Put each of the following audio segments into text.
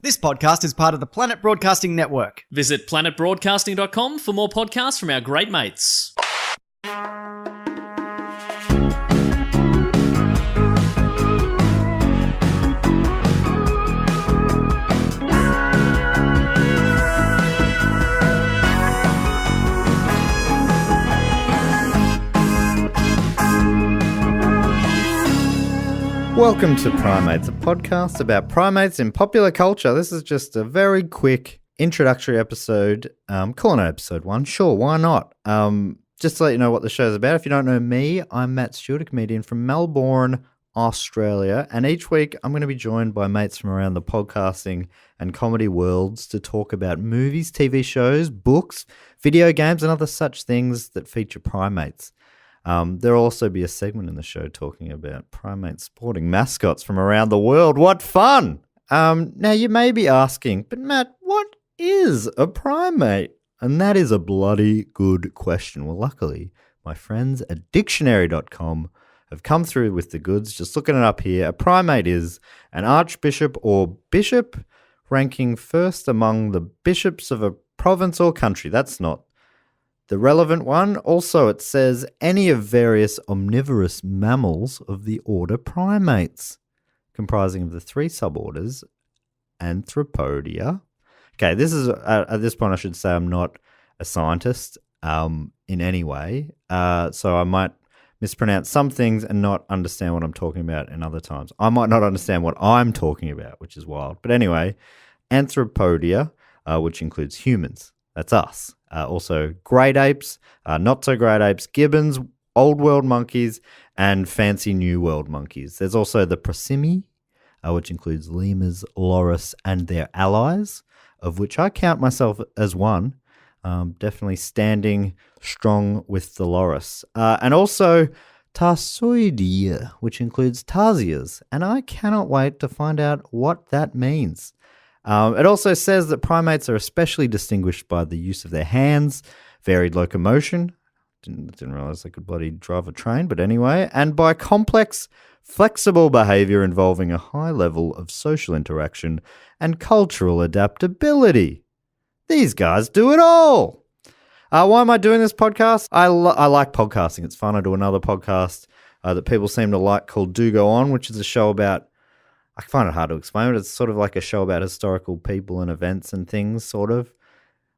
This podcast is part of the Planet Broadcasting Network. Visit planetbroadcasting.com for more podcasts from our great mates. Welcome to Primates, a podcast about primates in popular culture. This is just a very quick introductory episode. Calling it episode 1. Sure, why not? Just to let you know what the show's about. If you don't know me, I'm Matt Stewart, a comedian from Melbourne, Australia. And each week I'm going to be joined by mates from around the podcasting and comedy worlds to talk about movies, TV shows, books, video games, and other such things that feature primates. There'll also be a segment in the show talking about primates sporting mascots from around the world. What fun! Now, you may be asking, but Matt, what is a primate? And that is a bloody good question. Well, luckily, my friends at dictionary.com have come through with the goods. Just looking it up here, a primate is an archbishop or bishop ranking first among the bishops of a province or country. That's not the relevant one. Also, it says any of various omnivorous mammals of the order primates, comprising of the 3 suborders Anthropodia. Okay, this is at this point I should say I'm not a scientist in any way, so I might mispronounce some things and not understand what I'm talking about in other times. I might not understand what I'm talking about, which is wild. But anyway, Anthropodia, which includes humans. That's us. Also great apes, not so great apes, gibbons, old world monkeys, and fancy new world monkeys. There's also the prosimi, which includes lemurs, loris, and their allies, of which I count myself as one. Definitely standing strong with the loris. And also Tarsoidea, which includes tarsiers, and I cannot wait to find out what that means. It also says that primates are especially distinguished by the use of their hands, varied locomotion, didn't realize they could bloody drive a train, but anyway, and by complex, flexible behavior involving a high level of social interaction and cultural adaptability. These guys do it all. Why am I doing this podcast? I like podcasting. It's fun. I do another podcast that people seem to like called Do Go On, which is a show about, I find it hard to explain, but it's sort of like a show about historical people and events and things, sort of.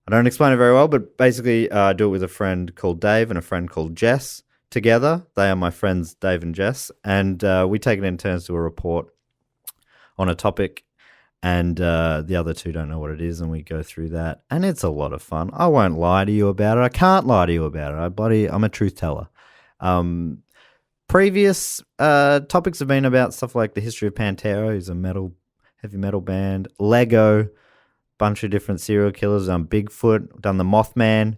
I don't explain it very well, but basically I do it with a friend called Dave and a friend called Jess together. They are my friends, Dave and Jess, and we take it in turns to a report on a topic, and the other two don't know what it is, and we go through that, and it's a lot of fun. I won't lie to you about it. I can't lie to you about it. I'm a truth teller. Previous topics have been about stuff like the history of Pantera, who's a heavy metal band, Lego, bunch of different serial killers, Bigfoot, done the Mothman,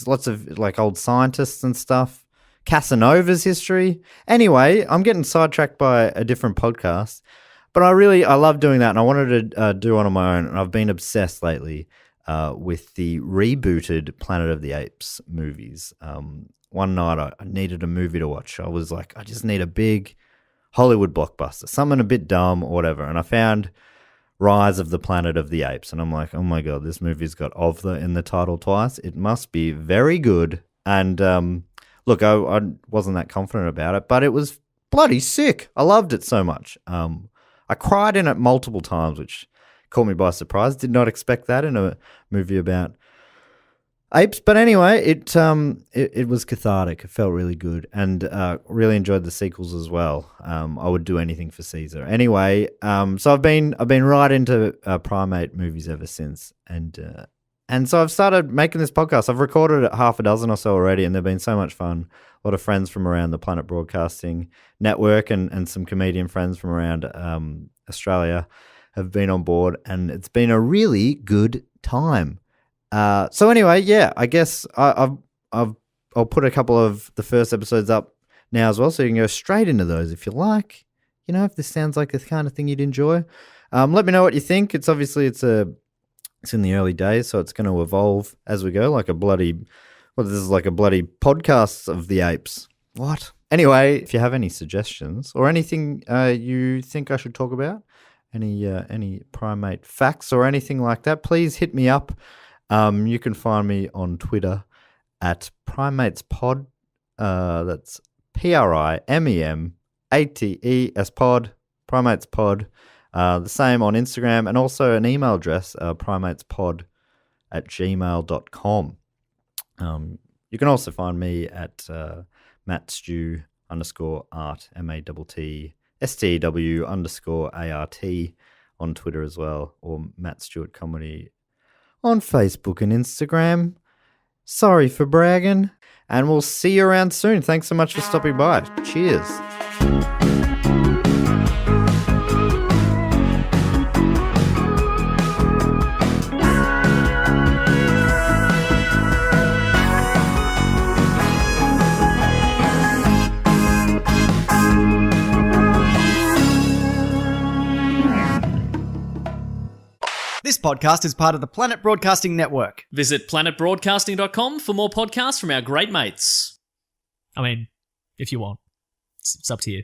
lots of like old scientists and stuff, Casanova's history. Anyway, I'm getting sidetracked by a different podcast, but I love doing that, and I wanted to do one on my own, and I've been obsessed lately with the rebooted Planet of the Apes movies. One night I needed a movie to watch. I was like, I just need a big Hollywood blockbuster, something a bit dumb or whatever. And I found Rise of the Planet of the Apes. And I'm like, oh my God, this movie's got "of the" in the title twice. It must be very good. And look, I wasn't that confident about it, but it was bloody sick. I loved it so much. I cried in it multiple times, which caught me by surprise. Did not expect that in a movie about apes, but anyway, it was cathartic. It felt really good, and really enjoyed the sequels as well. I would do anything for Caesar. Anyway, so I've been right into primate movies ever since, and so I've started making this podcast. I've recorded half a dozen or so already, and they've been so much fun. A lot of friends from around the Planet Broadcasting Network and some comedian friends from around Australia have been on board, and it's been a really good time. So anyway, yeah, I guess I'll put a couple of the first episodes up now as well, so you can go straight into those if you like. You know, if this sounds like the kind of thing you'd enjoy, let me know what you think. It's in the early days, so it's going to evolve as we go, like a bloody podcast of the apes. What? Anyway, if you have any suggestions or anything you think I should talk about, any primate facts or anything like that, please hit me up. You can find me on Twitter at primatespod. That's PRIMEMATES pod, primatespod. The same on Instagram, and also an email address, primatespod@gmail.com. You can also find me at mattstew_art, MATTSTEW_ART on Twitter as well, or Matt Stewart Comedy on Facebook and Instagram. Sorry for bragging, and we'll see you around soon. Thanks so much for stopping by. Cheers. This podcast is part of the Planet Broadcasting Network. Visit planetbroadcasting.com for more podcasts from our great mates. I mean, if you want. It's up to you.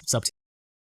It's up to you.